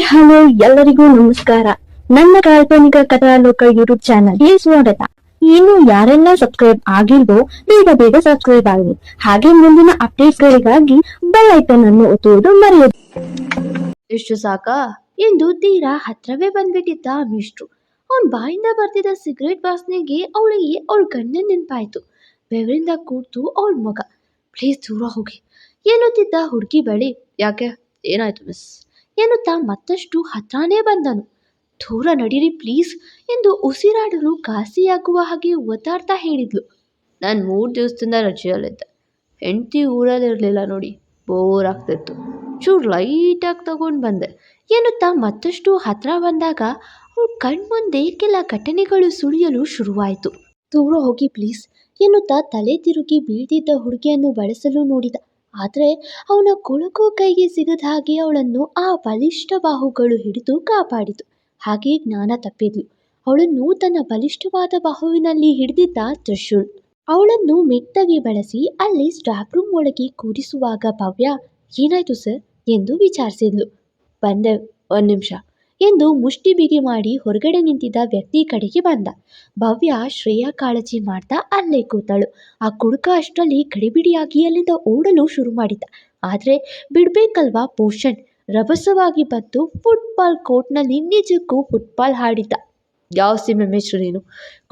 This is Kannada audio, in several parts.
ಹಲೋ ಎಲ್ಲರಿಗೂ ನಮಸ್ಕಾರ. ನನ್ನ ಕಾಲ್ಪನಿಕ ಕಥಾಲೋಕ ಯೂಟ್ಯೂಬ್ ಚಾನಲ್ಗೆ ಸ್ವಾಗತ. ಇನ್ನು ಯಾರೆಲ್ಲ ಸಬ್ಸ್ಕ್ರೈಬ್ ಆಗಿಲ್ವೋ ಬೇಗ ಬೇಗ ಸಬ್ಸ್ಕ್ರೈಬ್ ಆಗಿ, ಹಾಗೆ ಮುಂದಿನ ಅಪ್ಡೇಟ್ಗಳಿಗಾಗಿ ಬೆಲ್ ಐಕನ್ ಅನ್ನು ಒತ್ತುವುದು ಮರೆಯದು. ಇಷ್ಟು ಸಾಕಾ ಎಂದು ತೀರಾ ಹತ್ರವೇ ಬಂದ್ಬಿಟ್ಟಿದ್ದ ಮಿಷ್ಟ್ರು. ಅವನ್ ಬಾಯಿಂದ ಬರ್ತಿದ್ದ ಸಿಗರೇಟ್ ವಾಸನೆಗೆ ಅವಳಿಗೆ ಅವಳ ಗಂಡ ನೆನಪಾಯ್ತು. ಬೆವರಿಂದ ಕೂಡ್ತು ಅವಳ ಮಗ. ಪ್ಲೀಸ್ ದೂರ ಹೋಗಿ ಎನ್ನುತ್ತಿದ್ದ ಹುಡುಗಿ ಬಳಿ ಯಾಕೆ ಏನಾಯ್ತು ಮಿಸ್ ಎನ್ನುತ್ತಾ ಮತ್ತಷ್ಟು ಹತ್ರನೇ ಬಂದನು. ದೂರ ನಡೀರಿ ಪ್ಲೀಸ್ ಎಂದು ಉಸಿರಾಡಲು ಘಾಸಿಯಾಗುವ ಹಾಗೆ ಒತ್ತಾಡ್ತಾ ಹೇಳಿದ್ಲು. ನಾನು 3 ದಿವಸದಿಂದ ರಜೆಯಲ್ಲಿದ್ದೆ. ಹೆಂಡತಿ ಊರಲ್ಲಿರಲಿಲ್ಲ ನೋಡಿ, ಬೋರ್ ಆಗ್ತಿತ್ತು. ಚೂರು ಲೈಟಾಗಿ ತಗೊಂಡು ಬಂದೆ ಎನ್ನುತ್ತಾ ಮತ್ತಷ್ಟು ಹತ್ರ ಬಂದಾಗ ಅವಳ ಕಣ್ಮುಂದೆ ಕೆಲ ಘಟನೆಗಳು ಸುಳಿಯಲು ಶುರುವಾಯಿತು. ದೂರ ಹೋಗಿ ಪ್ಲೀಸ್ ಎನ್ನುತ್ತಾ ತಲೆ ತಿರುಗಿ ಬೀಳ್ತಿದ್ದ ಹುಡುಗಿಯನ್ನು ಬಳಸಲು ನೋಡಿದ. ಆದರೆ ಅವನ ಕೊಳಕು ಕೈಗೆ ಸಿಗದ ಹಾಗೆ ಅವಳನ್ನು ಆ ಬಲಿಷ್ಠ ಬಾಹುಗಳು ಹಿಡಿದು ಕಾಪಾಡಿತು. ಹಾಗೆ ಜ್ಞಾನ ತಪ್ಪಿದ್ಲು. ಅವಳನ್ನು ತನ್ನ ಬಲಿಷ್ಠವಾದ ಬಾಹುವಿನಲ್ಲಿ ಹಿಡಿದಿದ್ದ ತ್ರಿಶೂಲ್. ಅವಳನ್ನು ಮೆತ್ತಗೆ ಬಳಸಿ ಅಲ್ಲಿ ಸ್ಟಾಫ್ ರೂಮ್ ಒಳಗೆ ಕೂರಿಸುವಾಗ ಭವ್ಯ ಏನಾಯ್ತು ಸರ್ ಎಂದು ವಿಚಾರಿಸಿದ್ಲು. ಬಂದೆ 1 ನಿಮಿಷ ಎಂದು ಮುಷ್ಟಿ ಬಿಗಿ ಮಾಡಿ ಹೊರಗಡೆ ನಿಂತಿದ್ದ ವ್ಯಕ್ತಿ ಕಡೆಗೆ ಬಂದ. ಭವ್ಯ ಶ್ರೇಯಾ ಕಾಳಜಿ ಮಾಡ್ತಾ ಅಲ್ಲೇ ಕೂತಳು. ಆ ಕುಡುಕ ಅಷ್ಟರಲ್ಲಿ ಗಡಿಬಿಡಿಯಾಗಿ ಅಲ್ಲಿಂದ ಓಡಲು ಶುರು ಮಾಡಿದ್ದ. ಆದರೆ ಬಿಡ್ಬೇಕಲ್ವಾ ಪೋಷಣ್ ರಭಸವಾಗಿ ಬಂದು ಫುಟ್ಬಾಲ್ ಕೋರ್ಟ್ನಲ್ಲಿ ನಿಜಕ್ಕೂ ಫುಟ್ಬಾಲ್ ಹಾಡಿದ್ದ. ಯಾವ ಸೀಮೆ ಮಿಶ್ರು ನೀನು,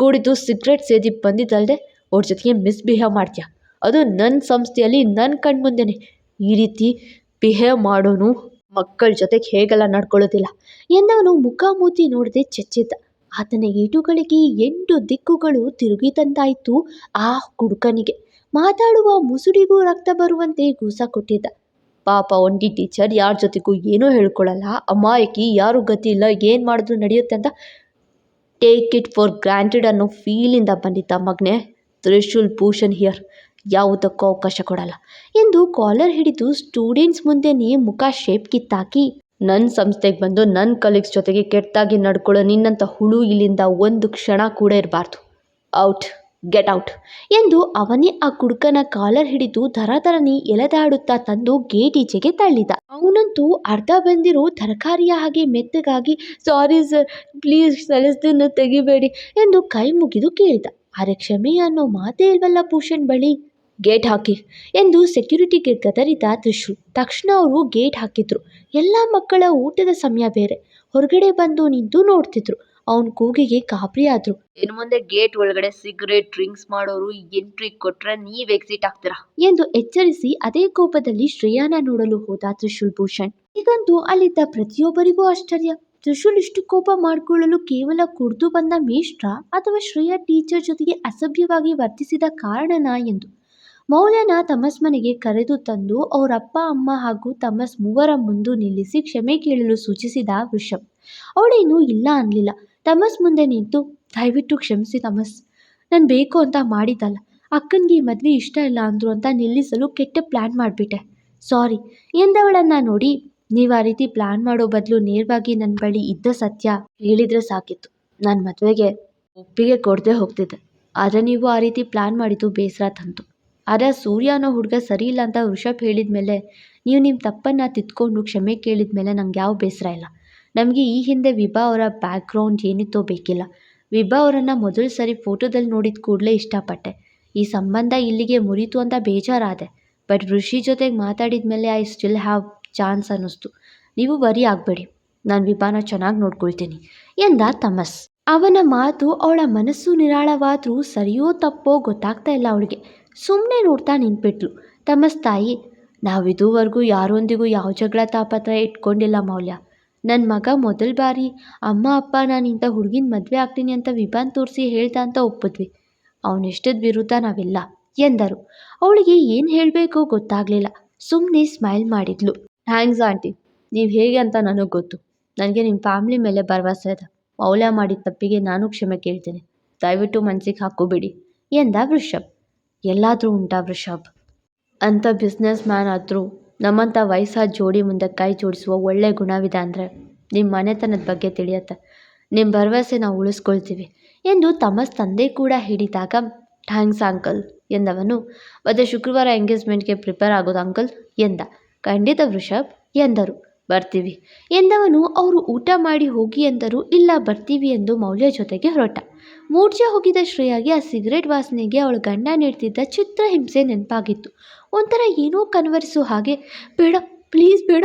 ಕೂಡಿದ್ದು ಸಿಗರೇಟ್ ಸೇದಿ ಬಂದಿದ್ದಲ್ದೆ ಅವ್ರ ಜೊತೆಗೆ ಮಿಸ್ಬಿಹೇವ್ ಮಾಡ್ತೀಯ, ಅದು ನನ್ನ ಸಂಸ್ಥೆಯಲ್ಲಿ ನನ್ನ ಕಣ್ಮುಂದೆನೆ. ಈ ರೀತಿ ಬಿಹೇವ್ ಮಾಡೋನು ಮಕ್ಕಳ ಜೊತೆಗೆ ಹೇಗೆಲ್ಲ ನಡ್ಕೊಳ್ಳೋದಿಲ್ಲ ಎಂದವನು ಮುಖಾಮೂತಿ ನೋಡದೆ ಚೆಚ್ಚಿದ್ದ. ಆತನ ಏಟುಗಳಿಗೆ 8 ದಿಕ್ಕುಗಳು ತಿರುಗಿದಂತಾಯಿತು. ಆ ಕುಡುಕನಿಗೆ ಮಾತಾಡುವ ಮುಸುಡಿಗೂ ರಕ್ತ ಬರುವಂತೆ ಗೂಸ ಕೊಟ್ಟಿದ್ದ. ಪಾಪ ಒಂಟಿ ಟೀಚರ್ ಯಾರ ಜೊತೆಗೂ ಏನೂ ಹೇಳ್ಕೊಳ್ಳಲ್ಲ, ಅಮಾಯಕಿ, ಯಾರು ಗತಿ ಇಲ್ಲ, ಏನು ಮಾಡಿದ್ರು ನಡೆಯುತ್ತೆ ಅಂತ ಟೇಕ್ ಇಟ್ ಫಾರ್ ಗ್ರಾಂಟೆಡ್ ಅನ್ನೋ ಫೀಲಿಂದ ಬಂದಿದ್ದ ಮಗನೇ. ತ್ರಿಶೂಲ್ ಭೂಷಣ್ ಹಿಯರ್, ಯಾವುದಕ್ಕೂ ಅವಕಾಶ ಕೊಡಲ್ಲ ಎಂದು ಕಾಲರ್ ಹಿಡಿದು ಸ್ಟೂಡೆಂಟ್ಸ್ ಮುಂದೆನೇ ಮುಖ ಶೇಪ್ ಕಿತ್ತಾಕಿ, ನನ್ನ ಸಂಸ್ಥೆಗೆ ಬಂದು ನನ್ನ ಕಲೀಗ್ಸ್ ಜೊತೆಗೆ ಕೆಟ್ಟಾಗಿ ನಡ್ಕೊಳ್ಳೋ ನಿನ್ನಂಥ ಹುಳು ಇಲ್ಲಿಂದ ಒಂದು ಕ್ಷಣ ಕೂಡ ಇರಬಾರ್ದು. ಔಟ್, ಗೆಟ್ ಔಟ್ ಎಂದು ಅವನೇ ಆ ಕುಡುಕನ ಕಾಲರ್ ಹಿಡಿದು ದರದರನೆ ಎಳೆದಾಡುತ್ತಾ ತಂದು ಗೇಟ್ ಈಚೆಗೆ ತಳ್ಳಿದ. ಅವನಂತೂ ಅರ್ಧ ಬಂದಿರೋ ತರಕಾರಿಯ ಹಾಗೆ ಮೆತ್ತಗಾಗಿ ಸಾರಿ ಸರ್ ಪ್ಲೀಸ್ ಸೆಲೆಸ್ದನ್ನು ತೆಗಿಬೇಡಿ ಎಂದು ಕೈ ಮುಗಿದು ಕೇಳಿದ. ಆದರೆ ಕ್ಷಮೆ ಅನ್ನೋ ಮಾತೇ ಇಲ್ವಲ್ಲ ಭೂಷಣ್ ಬಳಿ. ಗೇಟ್ ಹಾಕಿ ಎಂದು ಸೆಕ್ಯೂರಿಟಿಗೆ ಗದರಿದ ತ್ರಿಶೂಲ್. ತಕ್ಷಣ ಅವರು ಗೇಟ್ ಹಾಕಿದ್ರು. ಎಲ್ಲ ಮಕ್ಕಳ ಊಟದ ಸಮಯ ಬೇರೆ, ಹೊರಗಡೆ ಬಂದು ನಿಂತು ನೋಡ್ತಿದ್ರು. ಅವನ ಕೂಗಿಗೆ ಗಾಬರಿ ಆದ್ರು. ಇನ್ನು ಮುಂದೆ ಗೇಟ್ ಒಳಗಡೆ ಸಿಗರೇಟ್ ಡ್ರಿಂಕ್ಸ್ ಮಾಡೋರು ಎಂಟ್ರಿ ಕೊಟ್ರೆ ನೀವ್ ಎಕ್ಸಿಟ್ ಆಗ್ತೀರಾ ಎಂದು ಎಚ್ಚರಿಸಿ ಅದೇ ಕೋಪದಲ್ಲಿ ಶ್ರೇಯಾನ ನೋಡಲು ಹೋದ ತ್ರಿಶೂಲ್ ಭೂಷಣ್. ಈಗಂತೂ ಅಲ್ಲಿದ್ದ ಪ್ರತಿಯೊಬ್ಬರಿಗೂ ಆಶ್ಚರ್ಯ. ತ್ರಿಶೂಲ್ ಇಷ್ಟು ಕೋಪ ಮಾಡಿಕೊಳ್ಳಲು ಕೇವಲ ಕುಡಿದು ಬಂದ ಮೇಷ್ಟ್ರ ಅಥವಾ ಶ್ರೇಯಾ ಟೀಚರ್ ಜೊತೆಗೆ ಅಸಭ್ಯವಾಗಿ ವರ್ತಿಸಿದ ಕಾರಣನಾ ಎಂದು. ಮೌಲ್ಯನ ತಮಸ್ ಮನೆಗೆ ಕರೆದು ತಂದು ಅವರ ಅಪ್ಪ ಅಮ್ಮ ಹಾಗೂ ತಮಸ್ 3ರ ಮುಂದೆ ನಿಲ್ಲಿಸಿ ಕ್ಷಮೆ ಕೇಳಲು ಸೂಚಿಸಿದ ವೃಷಭ್. ಅವಳೇನು ಇಲ್ಲ ಅನ್ನಲಿಲ್ಲ. ತಮಸ್ ಮುಂದೆ ನಿಂತು ದಯವಿಟ್ಟು ಕ್ಷಮಿಸಿ ತಮಸ್, ನಾನು ಬೇಕು ಅಂತ ಮಾಡಿದ್ದಲ್ಲ, ಅಕ್ಕನಿಗೆ ಈ ಮದುವೆ ಇಷ್ಟ ಇಲ್ಲ ಅಂದರು ಅಂತ ನಿಲ್ಲಿಸಲು ಕೆಟ್ಟ ಪ್ಲ್ಯಾನ್ ಮಾಡಿಬಿಟ್ಟೆ, ಸಾರಿ ಎಂದವಳನ್ನು ನೋಡಿ, ನೀವು ಆ ರೀತಿ ಪ್ಲ್ಯಾನ್ ಮಾಡೋ ಬದಲು ನೇರವಾಗಿ ನನ್ನ ಬಳಿ ಇದ್ದ ಸತ್ಯ ಹೇಳಿದರೆ ಸಾಕಿತ್ತು. ನಾನು ಮದುವೆಗೆ ಒಪ್ಪಿಗೆ ಕೊಡದೆ ಹೋಗ್ತಿದ್ದೆ. ಆದರೆ ನೀವು ಆ ರೀತಿ ಪ್ಲ್ಯಾನ್ ಮಾಡಿದ್ದು ಬೇಸರ ತಂತು. ಆದರೆ ಸೂರ್ಯ ಅನ್ನೋ ಹುಡುಗ ಸರಿ ಇಲ್ಲ ಅಂತ ವೃಷಭ್ ಹೇಳಿದ ಮೇಲೆ ನೀವು ನಿಮ್ಮ ತಪ್ಪನ್ನು ತಿದ್ಕೊಂಡು ಕ್ಷಮೆ ಕೇಳಿದ ಮೇಲೆ ನಂಗೆ ಯಾವ ಬೇಸರ ಇಲ್ಲ. ನಮಗೆ ಈ ಹಿಂದೆ ವಿಭಾ ಅವರ ಬ್ಯಾಕ್ಗ್ರೌಂಡ್ ಏನಿತ್ತೋ ಬೇಕಿಲ್ಲ. ವಿಭಾ ಅವರನ್ನು ಮೊದಲು ಸರಿ ಫೋಟೋದಲ್ಲಿ ನೋಡಿದ ಕೂಡಲೇ ಇಷ್ಟಪಟ್ಟೆ. ಈ ಸಂಬಂಧ ಇಲ್ಲಿಗೆ ಮುರಿತು ಅಂತ ಬೇಜಾರಾದೆ. ಬಟ್ ಋಷಿ ಜೊತೆಗೆ ಮಾತಾಡಿದ ಮೇಲೆ ಐ ಸ್ಟಿಲ್ ಹ್ಯಾವ್ ಚಾನ್ಸ್ ಅನ್ನಿಸ್ತು. ನೀವು ವರಿ ಆಗಬೇಡಿ, ನಾನು ವಿಭಾನ ಚೆನ್ನಾಗಿ ನೋಡ್ಕೊಳ್ತೀನಿ ಎಂದ ತಮಸ್. ಅವನ ಮಾತು ಅವಳ ಮನಸ್ಸು ನಿರಾಳವಾದರೂ ಸರಿಯೋ ತಪ್ಪೋ ಗೊತ್ತಾಗ್ತಾ ಇಲ್ಲ ಅವಳಿಗೆ. ಸುಮ್ಮನೆ ನೋಡ್ತಾ ನಿಂತ್ಬಿಟ್ಲು. ತಮಸ್ ತಾಯಿ, ನಾವು ಇದುವರೆಗೂ ಯಾರೊಂದಿಗೂ ಯಾವ ಜಗಳ ತಾಪತ್ರ ಇಟ್ಕೊಂಡಿಲ್ಲ ಮೌಲ್ಯ. ನನ್ನ ಮಗ ಮೊದಲ ಬಾರಿ ಅಮ್ಮ ಅಪ್ಪ ನಾನು ಇಂಥ ಹುಡುಗಿನ ಮದುವೆ ಆಗ್ತೀನಿ ಅಂತ ವಿಭಾನ್ ತೋರಿಸಿ ಹೇಳ್ದ ಅಂತ ಒಪ್ಪಿದ್ವಿ. ಅವನಿಷ್ಟದ ವಿರುದ್ಧ ನಾವಿಲ್ಲ ಎಂದರು. ಅವಳಿಗೆ ಏನು ಹೇಳಬೇಕು ಗೊತ್ತಾಗಲಿಲ್ಲ. ಸುಮ್ಮನೆ ಸ್ಮೈಲ್ ಮಾಡಿದ್ಲು. ಥ್ಯಾಂಕ್ಸ್ ಆಂಟಿ, ನೀವು ಹೇಗೆ ಅಂತ ನನಗೆ ಗೊತ್ತು. ನನಗೆ ನಿಮ್ಮ ಫ್ಯಾಮಿಲಿ ಮೇಲೆ ಭರವಸೆ ಇದೆ. ಮೌಲ್ಯ ಮಾಡಿದ ತಪ್ಪಿಗೆ ನಾನು ಕ್ಷಮೆ ಕೇಳ್ತೀನಿ. ದಯವಿಟ್ಟು ಮನಸ್ಸಿಗೆ ಹಾಕೋಬೇಡಿ ಎಂದ ವೃಷಭ್. ಎಲ್ಲಾದರೂ ಉಂಟಾ ವೃಷಭ್, ಅಂಥ ಬಿಸ್ನೆಸ್ ಮ್ಯಾನ್ ಆದರೂ ನಮ್ಮಂಥ ವಯಸ್ಸಾದ ಜೋಡಿ ಮುಂದೆ ಕೈ ಜೋಡಿಸುವ ಒಳ್ಳೆ ಗುಣವಿದೆ ಅಂದರೆ ನಿಮ್ಮ ಮನೆತನದ ಬಗ್ಗೆ ತಿಳಿಯುತ್ತೆ. ನಿಮ್ಮ ಭರವಸೆ ನಾವು ಉಳಿಸ್ಕೊಳ್ತೀವಿ ಎಂದು ತಮಸ್ ತಂದೆ ಕೂಡ ಹೇಳಿದಾಗ ಥ್ಯಾಂಕ್ಸ್ ಅಂಕಲ್ ಎಂದವನು. ಮತ್ತು ಶುಕ್ರವಾರ ಎಂಗೇಜ್ಮೆಂಟ್ಗೆ ಪ್ರಿಪೇರ್ ಆಗೋದು ಅಂಕಲ್ ಎಂದ. ಖಂಡಿತ ವೃಷಭ್ ಎಂದರು. ಬರ್ತೀವಿ ಎಂದವನು ಅವರು ಊಟ ಮಾಡಿ ಹೋಗಿ ಎಂದರು. ಇಲ್ಲ ಬರ್ತೀವಿ ಎಂದು ಮೌಲ್ಯ ಜೊತೆಗೆ ಹೊರಟ. ಮೂರ್ಛೆ ಹೋಗಿದ್ದ ಶ್ರೇಯಾಗೆ ಆ ಸಿಗರೇಟ್ ವಾಸನೆಗೆ ಅವಳ ಗಂಡ ನೀಡ್ತಿದ್ದ ಚಿತ್ರಹಿಂಸೆ ನೆನಪಾಗಿತ್ತು. ಒಂಥರ ಏನೋ ಕನ್ವರಿಸು ಹಾಗೆ ಬೇಡ ಪ್ಲೀಸ್ ಬೇಡ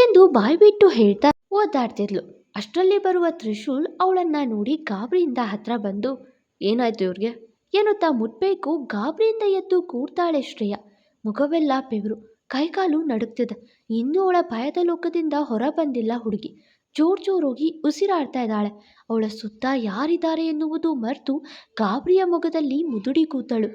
ಎಂದು ಬಾಯ್ಬಿಟ್ಟು ಹೇಳ್ತಾ ಓದಾಡ್ತಿದ್ಲು. ಅಷ್ಟರಲ್ಲಿ ಬರುವ ತ್ರಿಶೂಲ್ ಅವಳನ್ನ ನೋಡಿ ಗಾಬರಿಯಿಂದ ಹತ್ರ ಬಂದು ಏನಾಯ್ತು ಇವ್ರಿಗೆ ಎನ್ನುತ್ತಾ ಮುಟ್ಬೇಕು ಗಾಬರಿಯಿಂದ ಎದ್ದು ಕೂರ್ತಾಳೆ ಶ್ರೇಯ. ಮುಖವೆಲ್ಲ ಬೆವರು, ಕೈಕಾಲು ನಡುಗ್ತಿದೆ. ಇನ್ನೂ ಅವಳ ಭಯದ ಲೋಕದಿಂದ ಹೊರ ಬಂದಿಲ್ಲ ಹುಡುಗಿ. ಜೋರೋಗಿ ಉಸಿರಾಡ್ತಾ ಇದ್ದಾಳೆ. ಅವಳ ಸುತ್ತ ಯಾರಿದ್ದಾರೆ ಎನ್ನುವುದು ಮರೆತು ಗಾಬರಿಯ ಮೊಗದಲ್ಲಿ ಮುದುಡಿ ಕೂತಳು.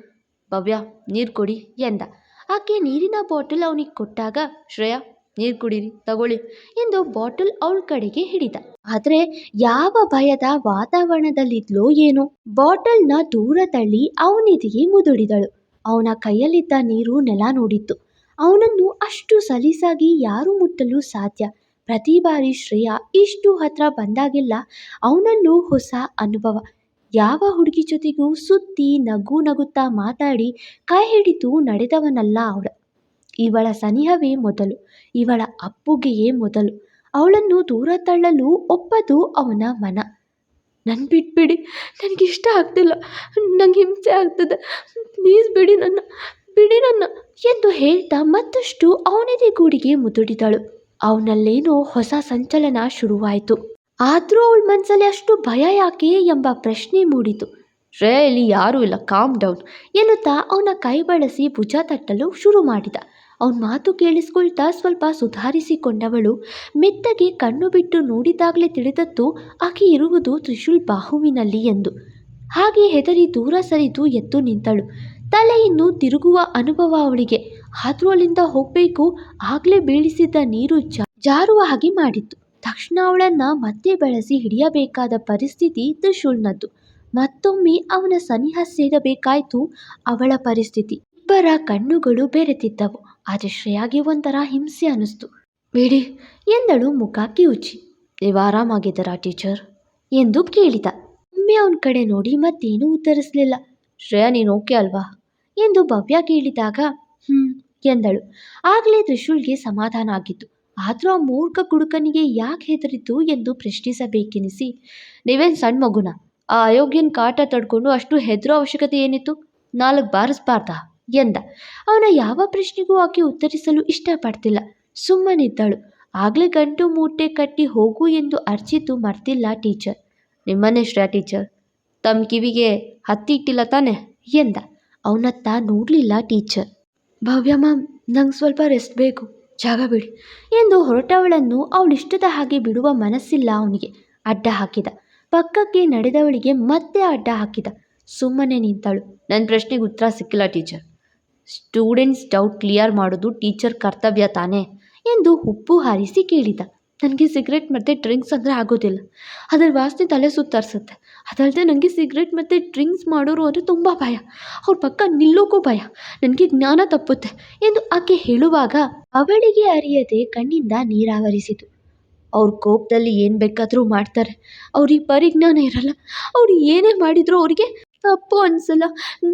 ಭವ್ಯ ನೀರು ಕೊಡಿ ಎಂದ. ಆಕೆ ನೀರಿನ ಬಾಟಲ್ ಅವನಿಗೆ ಕೊಟ್ಟಾಗ ಶ್ರೇಯ ನೀರು ಕುಡೀರಿ ತಗೊಳ್ಳಿ ಎಂದು ಬಾಟಲ್ ಅವಳ ಕಡೆಗೆ ಹಿಡಿದ. ಆದ್ರೆ ಯಾವ ಭಯದ ವಾತಾವರಣದಲ್ಲಿದ್ಲೋ ಏನೋ ಬಾಟಲ್ನ ದೂರ ತಳ್ಳಿ ಅವನಿದಿಗೆ ಮುದುಡಿದಳು. ಅವನ ಕೈಯಲ್ಲಿದ್ದ ನೀರು ನೆಲ ನೋಡಿತ್ತು. ಅವನನ್ನು ಅಷ್ಟು ಸಲೀಸಾಗಿ ಯಾರು ಮುಟ್ಟಲು ಸಾಧ್ಯ? ಪ್ರತಿ ಬಾರಿ ಶ್ರೇಯ ಇಷ್ಟು ಹತ್ರ ಬಂದಾಗೆಲ್ಲ ಅವನಲ್ಲೂ ಹೊಸ ಅನುಭವ. ಯಾವ ಹುಡುಗಿ ಜೊತೆಗೂ ಸುತ್ತಿ ನಗು ನಗುತ್ತಾ ಮಾತಾಡಿ ಕೈ ಹಿಡಿದು ನಡೆದವನಲ್ಲ ಅವಳ. ಇವಳ ಸನಿಹವೇ ಮೊದಲು, ಇವಳ ಅಪ್ಪುಗೆಯೇ ಮೊದಲು. ಅವಳನ್ನು ದೂರ ತಳ್ಳಲು ಒಪ್ಪದು ಅವನ ಮನ. ನನ್ನ ಬಿಟ್ಬಿಡಿ, ನನಗಿಷ್ಟ ಆಗ್ತಿಲ್ಲ, ನಂಗೆ ಹಿಂಸೆ ಆಗ್ತದೆ, ಪ್ಲೀಸ್ ಬಿಡಿ ನನ್ನ ಎಂದು ಹೇಳ್ತಾ ಮತ್ತಷ್ಟು ಅವನದೇ ಗೂಡಿಗೆ ಮುದುಡಿದಳು. ಅವನಲ್ಲೇನೋ ಹೊಸ ಸಂಚಲನ ಶುರುವಾಯಿತು. ಆದರೂ ಅವಳ ಮನಸ್ಸಲ್ಲಿ ಅಷ್ಟು ಭಯ ಯಾಕೆ ಎಂಬ ಪ್ರಶ್ನೆ ಮೂಡಿತು. ಶ್ರೇಯ ಇಲ್ಲಿ ಯಾರೂ ಇಲ್ಲ, ಕಾಮ್ ಡೌನ್ ಎನ್ನುತ್ತಾ ಅವನ ಕೈ ಬಳಸಿ ಭುಜ ತಟ್ಟಲು ಶುರು ಮಾಡಿದ. ಅವನ ಮಾತು ಕೇಳಿಸ್ಕೊಳ್ತಾ ಸ್ವಲ್ಪ ಸುಧಾರಿಸಿಕೊಂಡವಳು ಮೆತ್ತಗೆ ಕಣ್ಣು ಬಿಟ್ಟು ನೋಡಿದಾಗಲೇ ತಿಳಿದದ್ದು ಆಕೆ ಇರುವುದು ತ್ರಿಶೂಲ್ ಬಾಹುವಿನಲ್ಲಿ ಎಂದು. ಹಾಗೆ ಹೆದರಿ ದೂರ ಸರಿದು ಎದ್ದು ನಿಂತಳು. ತಲೆ ಇನ್ನು ತಿರುಗುವ ಅನುಭವ ಅವಳಿಗೆ. ಆದರೂ ಅಲ್ಲಿಂದ ಹೋಗಬೇಕು. ಆಗಲೇ ಬೀಳಿಸಿದ್ದ ನೀರು ಜಾರುವ ಹಾಗೆ ಮಾಡಿತ್ತು. ತಕ್ಷಣ ಅವಳನ್ನ ಮತ್ತೆ ಬೆಳೆಸಿ ಹಿಡಿಯಬೇಕಾದ ಪರಿಸ್ಥಿತಿ ತ್ರಿಶೂಲ್ನದ್ದು. ಮತ್ತೊಮ್ಮೆ ಅವನ ಸನಿಹ ಸೇರಬೇಕಾಯ್ತು ಅವಳ ಪರಿಸ್ಥಿತಿ. ಇಬ್ಬರ ಕಣ್ಣುಗಳು ಬೆರೆತಿದ್ದವು. ಆದರೆ ಶ್ರೇಯಾಗೆ ಒಂಥರ ಹಿಂಸೆ ಅನ್ನಿಸ್ತು. ಬೇಡಿ ಎಂದಳು ಮುಖ ಕಿವುಚಿ. ನೀವು ಆರಾಮಾಗಿದ್ದಾರಾ ಟೀಚರ್ ಎಂದು ಕೇಳಿದ. ಒಮ್ಮೆ ಅವನ ಕಡೆ ನೋಡಿ ಮತ್ತೇನೂ ಉತ್ತರಿಸಲಿಲ್ಲ. ಶ್ರೇಯಾ ನೀನು ಓಕೆ ಅಲ್ವಾ ಎಂದು ಭವ್ಯ ಕೇಳಿದಾಗ ಎಂದಳು. ಆಗಲೇ ತ್ರಿಶೂಲ್ಗೆ ಸಮಾಧಾನ ಆಗಿತ್ತು. ಆದರೂ ಆ ಮೂರ್ಖ ಕುಡುಕನಿಗೆ ಯಾಕೆ ಹೆದರಿತು ಎಂದು ಪ್ರಶ್ನಿಸಬೇಕೆನಿಸಿ ನೀವೇನು ಸಣ್ಣ ಮಗುನ ಆ ಅಯೋಗ್ಯನ ಕಾಟ ತಡ್ಕೊಂಡು ಅಷ್ಟು ಹೆದರೋ ಅವಶ್ಯಕತೆ ಏನಿತ್ತು? 4 ಬಾರಿಸ್ಬಾರ್ದಾ ಎಂದ. ಅವನ ಯಾವ ಪ್ರಶ್ನೆಗೂ ಆಕೆ ಉತ್ತರಿಸಲು ಇಷ್ಟಪಡ್ತಿಲ್ಲ. ಸುಮ್ಮನಿದ್ದಳು. ಆಗಲೇ ಗಂಟು ಮೂಟೆ ಕಟ್ಟಿ ಹೋಗು ಎಂದು ಅರ್ಚಿತು ಮರ್ತಿಲ್ಲ ಟೀಚರ್. ನಿಮ್ಮನ್ನೇ ಶ್ರೇಯಾ ಟೀಚರ್, ತಮ್ಮ ಕಿವಿಗೆ ಹತ್ತಿ ಇಟ್ಟಿಲ್ಲ ತಾನೆ ಎಂದ. ಅವನತ್ತ ನೋಡಲಿಲ್ಲ ಟೀಚರ್. ಭವ್ಯ ಮ್ಯಾಮ್, ನಂಗೆ ಸ್ವಲ್ಪ ರೆಸ್ಟ್ ಬೇಕು, ಜಾಗ ಬಿಡಿ ಎಂದು ಹೊರಟವಳನ್ನು ಅವಳಿಷ್ಟದ ಹಾಗೆ ಬಿಡುವ ಮನಸ್ಸಿಲ್ಲ ಅವನಿಗೆ. ಅಡ್ಡ ಹಾಕಿದ. ಪಕ್ಕಕ್ಕೆ ನಡೆದವಳಿಗೆ ಮತ್ತೆ ಅಡ್ಡ ಹಾಕಿದ. ಸುಮ್ಮನೆ ನಿಂತಳು. ನನ್ನ ಪ್ರಶ್ನೆಗೆ ಉತ್ತರ ಸಿಕ್ಕಿಲ್ಲ ಟೀಚರ್. ಸ್ಟೂಡೆಂಟ್ಸ್ ಡೌಟ್ ಕ್ಲಿಯರ್ ಮಾಡೋದು ಟೀಚರ್ ಕರ್ತವ್ಯ ತಾನೇ ಎಂದು ಉಪ್ಪು ಹಾರಿಸಿ ಕೇಳಿದ. ನನಗೆ ಸಿಗರೆಟ್ ಮತ್ತು ಡ್ರಿಂಕ್ಸ್ ಅಂದರೆ ಆಗೋದಿಲ್ಲ. ಅದರ ವಾಸನೆ ತಲೆ ಸುತ್ತರಿಸುತ್ತೆ. ಅದಲ್ಲದೆ ನನಗೆ ಸಿಗರೆಟ್ ಮತ್ತು ಡ್ರಿಂಕ್ಸ್ ಮಾಡೋರು ಅಂದರೆ ತುಂಬ ಭಯ. ಅವ್ರ ಪಕ್ಕ ನಿಲ್ಲೋಕ್ಕೂ ಭಯ. ನನಗೆ ಜ್ಞಾನ ತಪ್ಪುತ್ತೆ ಎಂದು ಆಕೆ ಹೇಳುವಾಗ ಅವಳಿಗೆ ಅರಿಯದೆ ಕಣ್ಣಿಂದ ನೀರಾವರಿಸಿತು. ಅವ್ರ ಕೋಪದಲ್ಲಿ ಏನು ಬೇಕಾದರೂ ಮಾಡ್ತಾರೆ. ಅವ್ರಿಗೆ ಪರಿಜ್ಞಾನ ಇರಲ್ಲ. ಅವ್ರು ಏನೇ ಮಾಡಿದರೂ ಅವರಿಗೆ ತಪ್ಪು ಅನಿಸಲ್ಲ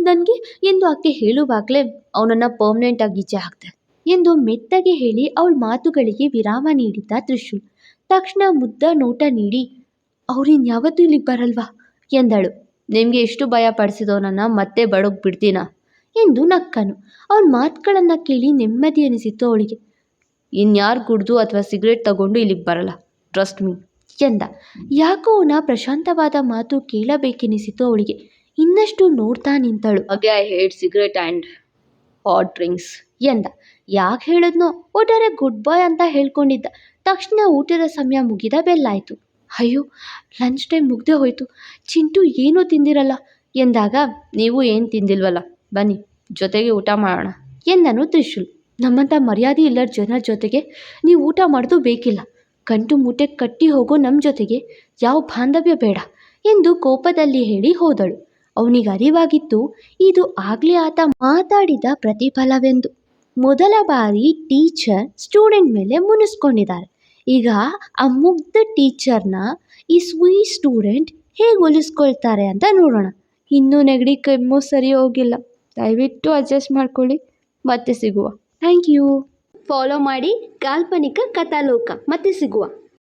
ನನಗೆ ಎಂದು ಆಕೆ ಹೇಳುವಾಗಲೇ ಅವನನ್ನು ಪರ್ಮನೆಂಟಾಗಿ ಈಚೆ ಹಾಕ್ತೆ ಎಂದು ಮೆತ್ತಗೆ ಹೇಳಿ ಅವಳ ಮಾತುಗಳಿಗೆ ವಿರಾಮ ನೀಡಿದ್ದ ತ್ರಿಶೂಲ್. ತಕ್ಷಣ ಮುದ್ದ ನೋಟ ನೀಡಿ ಅವ್ರಿನ್ಯಾವತ್ತೂ ಇಲ್ಲಿಗೆ ಬರಲ್ವಾ ಎಂದಳು. ನಿಮಗೆ ಎಷ್ಟು ಭಯ ಪಡಿಸಿದವನನ್ನು ಮತ್ತೆ ಬಡೋಗಿ ಬಿಡ್ತೀನಾ ಎಂದು ನಕ್ಕನು. ಅವನ ಮಾತುಗಳನ್ನು ಕೇಳಿ ನೆಮ್ಮದಿ ಅನಿಸಿತು ಅವಳಿಗೆ. ಇನ್ಯಾರು ಕುಡ್ದು ಅಥವಾ ಸಿಗರೇಟ್ ತಗೊಂಡು ಇಲ್ಲಿಗೆ ಬರಲ್ಲ, ಟ್ರಸ್ಟ್ ಮೀ ಎಂದ. ಯಾಕೋ ಅವನ ಪ್ರಶಾಂತವಾದ ಮಾತು ಕೇಳಬೇಕೆನಿಸಿತು ಅವಳಿಗೆ. ಇನ್ನಷ್ಟು ನೋಡ್ತಾ ನಿಂತಳು. ಹಾಗೆ I hate cigarette and hot drinks ಎಂದ. ಯಾಕೆ ಹೇಳಿದ್ನೋ, ಒಟ್ಟಾರೆ ಗುಡ್ ಬಾಯ್ ಅಂತ ಹೇಳ್ಕೊಂಡಿದ್ದ. ತಕ್ಷಣ ಊಟದ ಸಮಯ ಮುಗಿದ ಬೆಲ್ಲಾಯಿತು. ಅಯ್ಯೋ, ಲಂಚ್ ಟೈಮ್ ಮುಗ್ದೇ ಹೋಯ್ತು, ಚಿಂಟು ಏನೂ ತಿಂದಿರಲ್ಲ ಎಂದಾಗ ನೀವು ಏನು ತಿಂದಿಲ್ವಲ್ಲ, ಬನ್ನಿ ಜೊತೆಗೆ ಊಟ ಮಾಡೋಣ ಎಂದನು ತ್ರಿಶೂಲ್. ನಮ್ಮಂಥ ಮರ್ಯಾದೆ ಇಲ್ಲರ ಜನರ ಜೊತೆಗೆ ನೀವು ಊಟ ಮಾಡೋದು ಬೇಕಿಲ್ಲ. ಗಂಟು ಮೂಟೆ ಕಟ್ಟಿ ಹೋಗೋ ನಮ್ಮ ಜೊತೆಗೆ ಯಾವ ಬಾಂಧವ್ಯ ಬೇಡ ಎಂದು ಕೋಪದಲ್ಲಿ ಹೇಳಿ ಹೋದಳು. ಅವನಿಗೆ ಅರಿವಾಗಿತ್ತು ಇದು ಆಗಲೇ ಆತ ಮಾತಾಡಿದ ಪ್ರತಿಫಲವೆಂದು. ಮೊದಲ ಬಾರಿ ಟೀಚರ್ ಸ್ಟೂಡೆಂಟ್ ಮೇಲೆ ಮುನಿಸ್ಕೊಂಡಿದ್ದಾರೆ. ಈಗ ಆ ಮುಗ್ಧ ಟೀಚರ್ನ ಈ ಸ್ವೀಟ್ ಸ್ಟೂಡೆಂಟ್ ಹೇಗೆ ಒಲಿಸ್ಕೊಳ್ತಾರೆ ಅಂತ ನೋಡೋಣ. ಇನ್ನೂ ನೆಗಡಿ ಕೆಮ್ಮು ಸರಿ ಹೋಗಿಲ್ಲ, ದಯವಿಟ್ಟು ಅಡ್ಜಸ್ಟ್ ಮಾಡ್ಕೊಳ್ಳಿ. ಮತ್ತೆ ಸಿಗುವ. Thank you. ಫಾಲೋ ಮಾಡಿ ಕಾಲ್ಪನಿಕ ಕಥಾಲೋಕ. ಮತ್ತೆ ಸಿಗುವ.